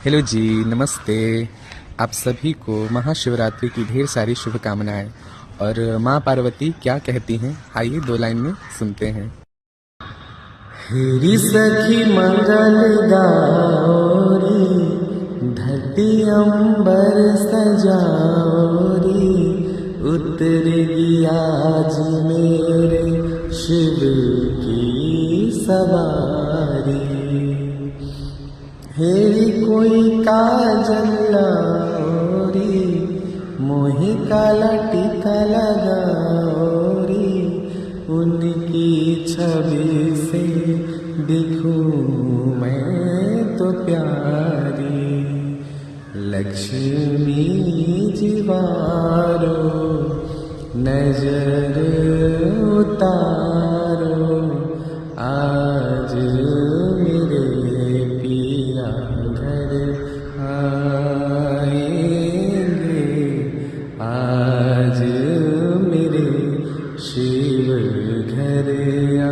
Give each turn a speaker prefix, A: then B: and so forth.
A: Hello जी, नमस्ते। आप सभी को महाशिवरात्रि की ढेर सारी शुभकामनाएं। और माँ पार्वती क्या कहती हैं, आइए 2 लाइन में सुनते हैं।
B: हेरी सखी मंगल गाओरी, धरती अंबर सजाओरी, उतरेगी आज मेरे शिव की सवारी। हेरी कोई काजल लाओरी, मोहे काला टीका लगाओरी, उनकी छवि से दिखूं मैं तो प्यारी। लक्ष्मी जीवारो नजर उतारो, आज मेरे पिया घर आएंगे, आज मेरे शिव घर आ